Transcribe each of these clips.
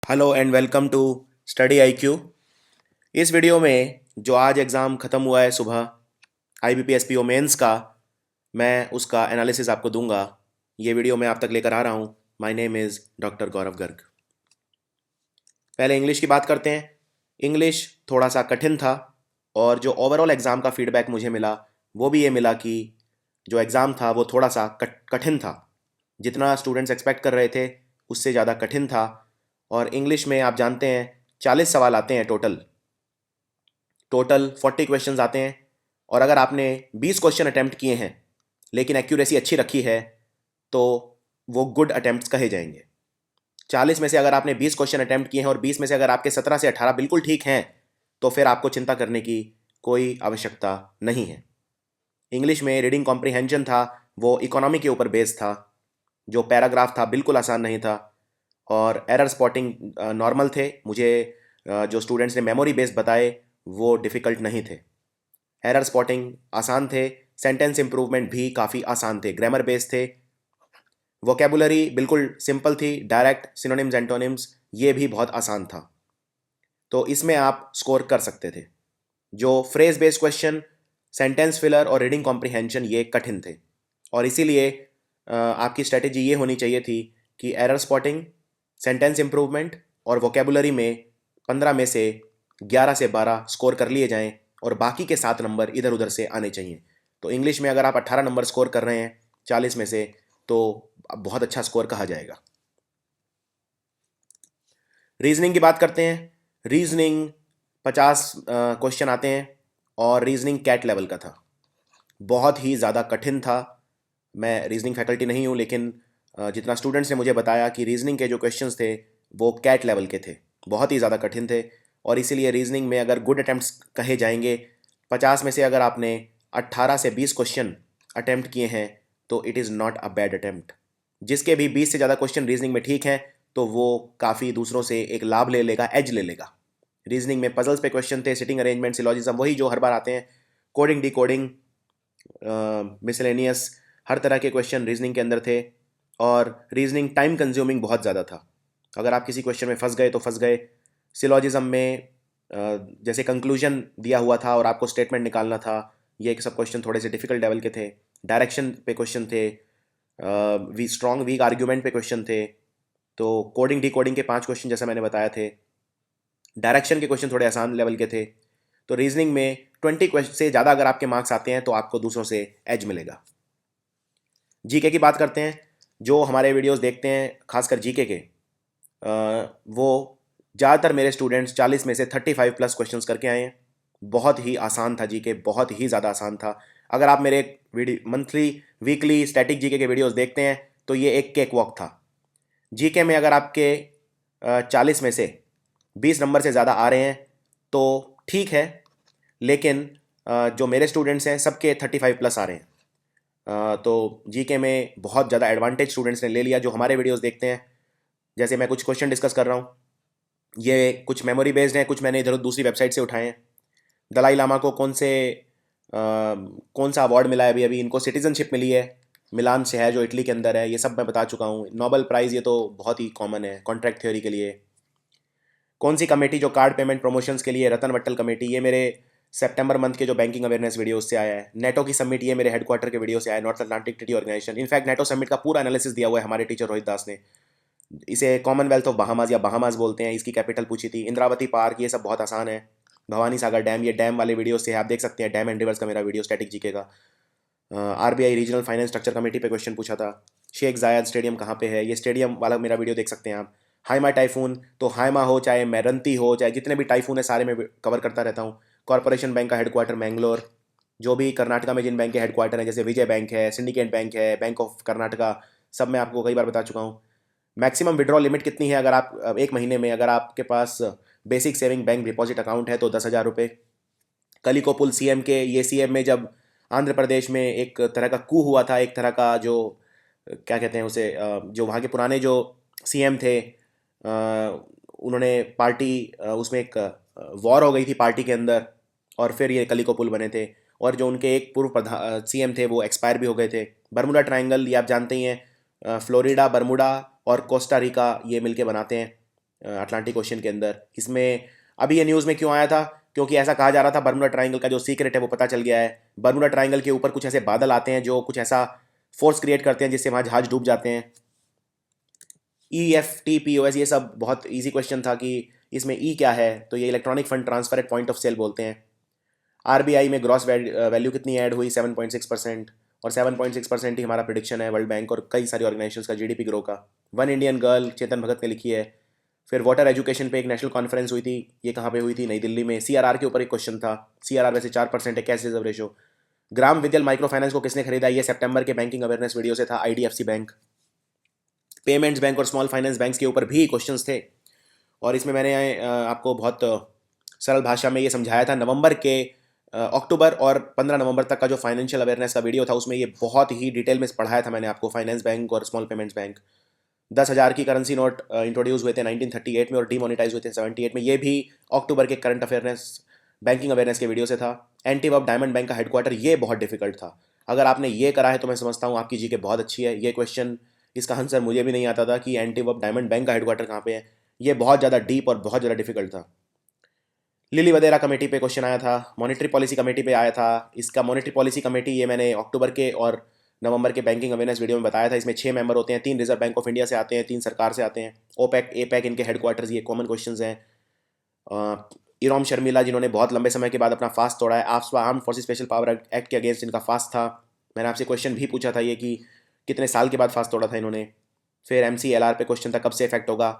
Hello and welcome to study IQ. इस video में जो आज एग्ज़ाम ख़त्म हुआ है सुबह आईबीपीएस मेंस का, मैं उसका एनालिसिस आपको दूंगा। ये वीडियो मैं आप तक लेकर आ रहा हूँ। माय नेम इज़ डॉक्टर गौरव गर्ग। पहले इंग्लिश की बात करते हैं। इंग्लिश थोड़ा सा कठिन था और जो ओवरऑल एग्ज़ाम का फीडबैक मुझे मिला वो भी ये मिला कि जो एग्ज़ाम था वो थोड़ा सा कठिन था। जितना स्टूडेंट्स एक्सपेक्ट कर रहे थे उससे ज़्यादा कठिन था। और इंग्लिश में आप जानते हैं 40 सवाल आते हैं टोटल। टोटल 40 क्वेश्चंस आते हैं और अगर आपने 20 क्वेश्चन अटैम्प्ट किए हैं लेकिन एक्यूरेसी अच्छी रखी है तो वो गुड अटैम्प्ट्स कहे जाएंगे। 40 में से अगर आपने 20 क्वेश्चन अटैम्प्ट किए हैं और 20 में से अगर आपके 17 से 18 बिल्कुल ठीक हैं तो फिर आपको चिंता करने की कोई आवश्यकता नहीं है। इंग्लिश में रीडिंग कॉम्प्रिहेंशन था वो इकोनॉमी के ऊपर बेस्ड था। जो पैराग्राफ था बिल्कुल आसान नहीं था और एरर स्पॉटिंग नॉर्मल थे। मुझे जो स्टूडेंट्स ने मेमोरी बेस्ड बताए वो डिफ़िकल्ट नहीं थे। एरर स्पॉटिंग आसान थे। सेंटेंस इंप्रूवमेंट भी काफ़ी आसान थे। ग्रामर बेस्ड थे। वोकेबुलरी बिल्कुल सिंपल थी। डायरेक्ट सिनोनिम्स एंटोनिम्स ये भी बहुत आसान था। तो इसमें आप स्कोर कर सकते थे। जो phrase based question, sentence filler और रीडिंग कॉम्प्रिहेंशन ये कठिन थे और इसीलिए आपकी स्ट्रेटेजी ये होनी चाहिए थी कि एरर स्पॉटिंग, सेंटेंस इंप्रूवमेंट और वोकेबुलरी में 15 में से 11 से 12 स्कोर कर लिए जाएं और बाकी के 7 नंबर इधर उधर से आने चाहिए। तो इंग्लिश में अगर आप 18 नंबर स्कोर कर रहे हैं 40 में से तो बहुत अच्छा स्कोर कहा जाएगा। रीजनिंग की बात करते हैं। रीजनिंग 50 क्वेश्चन आते हैं और रीजनिंग कैट लेवल का था। बहुत ही ज़्यादा कठिन था। मैं रीजनिंग फैकल्टी नहीं हूँ लेकिन जितना स्टूडेंट्स ने मुझे बताया कि रीजनिंग के जो क्वेश्चंस थे वो कैट लेवल के थे, बहुत ही ज़्यादा कठिन थे। और इसीलिए रीजनिंग में अगर गुड अटैम्प्ट्स कहे जाएंगे 50 में से अगर आपने 18 से 20 क्वेश्चन अटैम्प्ट किए हैं तो it is not a bad attempt. जिसके भी 20 से ज़्यादा क्वेश्चन रीजनिंग में ठीक हैं तो वो काफ़ी दूसरों से एक लाभ ले लेगा, एज ले लेगा। रीजनिंग में पजल्स पे क्वेश्चन थे, सिटिंग अरेंजमेंट, सिलॉजिज्म, वही जो हर बार आते हैं। कोडिंग, डिकोडिंग, मिसलेनियस, हर तरह के क्वेश्चन रीजनिंग के अंदर थे। और रीजनिंग टाइम कंज्यूमिंग बहुत ज़्यादा था। अगर आप किसी क्वेश्चन में फंस गए तो फंस गए। सिलॉजिज्म में जैसे कंक्लूजन दिया हुआ था और आपको स्टेटमेंट निकालना था, ये सब क्वेश्चन थोड़े से डिफिकल्ट लेवल के थे। डायरेक्शन पे क्वेश्चन थे। वी स्ट्रॉन्ग वीक आर्ग्यूमेंट पे क्वेश्चन थे। तो कोडिंग डिकोडिंग के 5 क्वेश्चन जैसा मैंने बताया थे। डायरेक्शन के क्वेश्चन थोड़े आसान लेवल के थे। तो रीजनिंग में 20 क्वेश्चन से ज़्यादा अगर आपके मार्क्स आते हैं तो आपको दूसरों से एज मिलेगा। जीके की बात करते हैं। जो हमारे वीडियोस देखते हैं खासकर जीके के, वो ज़्यादातर मेरे स्टूडेंट्स 40 में से 35 प्लस क्वेश्चंस करके आए हैं। बहुत ही आसान था जीके, बहुत ही ज़्यादा आसान था। अगर आप मेरे video monthly weekly static GK के वीडियोस देखते हैं तो ये एक केक वॉक था। जीके में अगर आपके 40 में से 20 नंबर से ज़्यादा आ रहे हैं तो ठीक है, लेकिन जो मेरे स्टूडेंट्स हैं सबके 35 प्लस आ रहे हैं। तो जीके में बहुत ज़्यादा एडवांटेज स्टूडेंट्स ने ले लिया जो हमारे वीडियोस देखते हैं। जैसे मैं कुछ क्वेश्चन डिस्कस कर रहा हूँ, ये कुछ मेमोरी बेस्ड हैं, कुछ मैंने इधर दूसरी वेबसाइट से उठाए हैं। दलाई लामा को कौन सा अवार्ड मिला है अभी अभी, इनको सिटीजनशिप मिली है, मिलान से है जो इटली के अंदर है, ये सब मैं बता चुका हूँ। नोबेल प्राइज़ ये तो बहुत ही कॉमन है कॉन्ट्रैक्ट थ्योरी के लिए। कौन सी कमेटी जो कार्ड पेमेंट प्रमोशंस के लिए, रतन वट्टल कमेटी, ये मेरे सितंबर मंथ के जो बैंकिंग अवेयरनेस वीडियो उससे आया है। नेटो की समिट ये मेरे हेडक्वार्टर के वीडियो से आया, North Atlantic Treaty Organization. In fact NATO summit का पूरा एनालिसिस दिया हुआ है हमारे टीचर रोहित दास ने। इसे कॉमनवेल्थ ऑफ बहामाज या बहामाज बोलते हैं। इसकी कैपिटल पूछी थी। इंद्रावती पार्क ये सब बहुत आसान है। भवानी सागर डैम, ये डैम वाले वीडियो से आप देख सकते हैं। डैम एंड रिवर्स का मेरा वीडियो स्टैटिक जीके का। RBI regional finance structure committee पे क्वेश्चन पूछा था। शेख जायद स्टेडियम कहाँ पे है, ये स्टेडियम वाला मेरा वीडियो देख सकते हैं आप। हाइमा टाइफून, तो हाइमा हो चाहे मेरंती हो चाहे जितने भी टाइफून है सारे मैं कवर करता रहता हूँ। कॉर्पोरेशन बैंक का हेडक्वार्टर मैंगलोर। जो भी कर्नाटका में जिन बैंक के हेडक्वार्टर हैं जैसे विजय बैंक है, सिंडिकेट बैंक है, बैंक ऑफ कर्नाटका, सब मैं आपको कई बार बता चुका हूँ। मैक्सिमम विड्रॉ लिमिट कितनी है अगर आप एक महीने में, अगर आपके पास basic saving bank deposit account है तो 10,000 रुपये। कलिकोपुल सीएम के, ये सीएम में जब आंध्र प्रदेश में एक तरह का कू हुआ था, एक तरह का जो क्या कहते हैं उसे, जो वहाँ के पुराने जो सीएम थे, उन्होंने पार्टी, उसमें एक वॉर हो गई थी पार्टी के अंदर और फिर ये कलिकोपुल बने थे। और जो उनके एक पूर्व प्रधान सीएम थे वो एक्सपायर भी हो गए थे। बर्मुडा ट्रायंगल ये आप जानते ही हैं, फ्लोरिडा, बर्मुडा और कोस्टा रिका ये मिलके बनाते हैं। अटलांटिक ओशन के अंदर। इसमें अभी ये न्यूज़ में क्यों आया था, क्योंकि ऐसा कहा जा रहा था बर्मुडा ट्रायंगल का जो सीक्रेट है वो पता चल गया है। बर्मुडा ट्रायंगल के ऊपर कुछ ऐसे बादल आते हैं जो कुछ ऐसा फोर्स क्रिएट करते हैं जिससे वहाँ जहाज डूब जाते हैं। EFT POS ये सब बहुत इजी क्वेश्चन था कि इसमें क्या है, तो ये electronic fund transfer at point of sale बोलते हैं। RBI में ग्रॉस वैल्यू कितनी ऐड हुई, 7.6%, और 7.6% ही हमारा प्रिडिक्शन है वर्ल्ड बैंक और कई सारी ऑर्गेनाइजेशंस का GDP ग्रो का। One Indian girl Chetan Bhagat ने लिखी है। फिर वाटर एजुकेशन पे एक नेशनल कॉन्फ्रेंस हुई थी, ये कहाँ पे हुई थी, नई दिल्ली में। CRR के ऊपर एक क्वेश्चन था। CRR वैसे 4% है, कैश रिजर्व रेशो। ग्राम विद्यल माइक्रो फाइनेंस को किसने खरीदा, ये सितंबर के बैंकिंग अवेयरनेस वीडियो से था, IDFC बैंक। पेमेंट्स बैंक और स्मॉल फाइनेंस बैंक्स के ऊपर भी क्वेश्चंस थे, और इसमें मैंने आपको बहुत सरल भाषा में ये समझाया था। अक्टूबर और 15 नवंबर तक का जो फाइनेंशियल अवेयरनेस का वीडियो था उसमें ये बहुत ही डिटेल में पढ़ाया था मैंने आपको, फाइनेंस बैंक और स्मॉल पेमेंट्स बैंक। 10,000 की करेंसी नोट इंट्रोड्यूस हुए थे 1938 में और डीमोनेटाइज हुए थे 78 में, ये भी अक्टूबर के करंट अफेयरनेस बैंकिंग अवेयरनेस के वीडियो से था। एंटीवर्प डायमंड बैंक का हेडक्वार्टर, ये बहुत डिफिकल्ट था। अगर आपने ये करा है तो मैं समझता हूँ आपकी जीके बहुत अच्छी है। ये क्वेश्चन, इसका आंसर मुझे भी नहीं आता था कि एंटीवर्प डायमंड बैंक का हेडक्वार्टर कहाँ पे है। ये बहुत ज़्यादा डीप और बहुत ज़्यादा डिफिकल्ट था। लिली वगैरह कमेटी पे क्वेश्चन आया था, मॉनेटरी पॉलिसी कमेटी पे आया था। इसका मॉनेटरी पॉलिसी कमेटी ये मैंने अक्टूबर के और नवंबर के बैंकिंग अवेयरनेस वीडियो में बताया था। इसमें 6 मेंबर होते हैं, 3 रिजर्व बैंक ऑफ इंडिया से आते हैं, 3 सरकार से आते हैं। ओपेक एपैक इनके हेडक्वार्टर्स, ये कॉमन क्वेश्चन हैं। इरोम शर्मिला जिन्होंने बहुत लंबे समय के बाद अपना फास्ट तोड़ा है, AFSPA arm forces special power act के अगेंस्ट इनका फास्ट था। मैंने आपसे क्वेश्चन भी पूछा था ये कि कितने साल के बाद फास्ट तोड़ा था इन्होंने। फिर MCLR पे क्वेश्चन था कब से इफेक्ट होगा,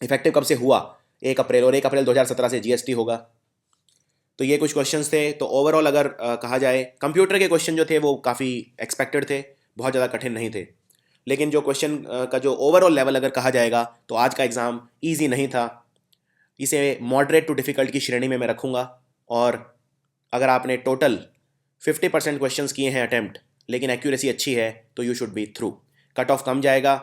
इफेक्टिव कब से हुआ, 1 अप्रैल, और 1 अप्रैल 2017 से GST होगा। तो ये कुछ क्वेश्चंस थे। तो ओवरऑल अगर कहा जाए, कंप्यूटर के क्वेश्चन जो थे वो काफ़ी एक्सपेक्टेड थे, बहुत ज़्यादा कठिन नहीं थे। लेकिन जो क्वेश्चन का जो ओवरऑल लेवल अगर कहा जाएगा तो आज का एग्ज़ाम ईजी नहीं था। इसे मॉडरेट टू डिफ़िकल्ट की श्रेणी में मैं रखूँगा। और अगर आपने टोटल 50% क्वेश्चंस किए हैं अटैम्प्ट, लेकिन एक्यूरेसी अच्छी है, तो you should be through. Cut off कम जाएगा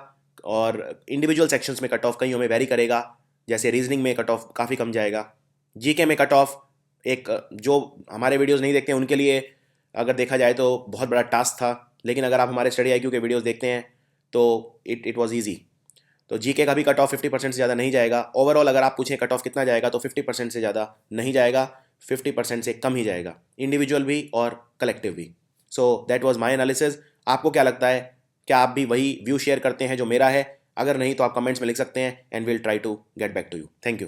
और इंडिविजुअल सेक्शंस में कट ऑफ कहीं हमें वेरी करेगा, जैसे रीजनिंग में कट ऑफ काफ़ी कम जाएगा। GK में कट ऑफ एक जो हमारे वीडियोस नहीं देखते हैं उनके लिए अगर देखा जाए तो बहुत बड़ा टास्क था, लेकिन अगर आप हमारे स्टडी IQ के वीडियोस देखते हैं तो इट वाज इजी। तो GK का भी कट ऑफ 50% से ज़्यादा नहीं जाएगा। ओवरऑल अगर आप पूछें कट ऑफ कितना जाएगा तो 50% से ज़्यादा नहीं जाएगा, 50% से कम ही जाएगा, इंडिविजुअल भी और कलेक्टिव भी। So that was my analysis. आपको क्या लगता है, क्या आप भी वही व्यू शेयर करते हैं जो मेरा है? अगर नहीं तो आप कमेंट्स में लिख सकते हैं and will try to get back to you. Thank you.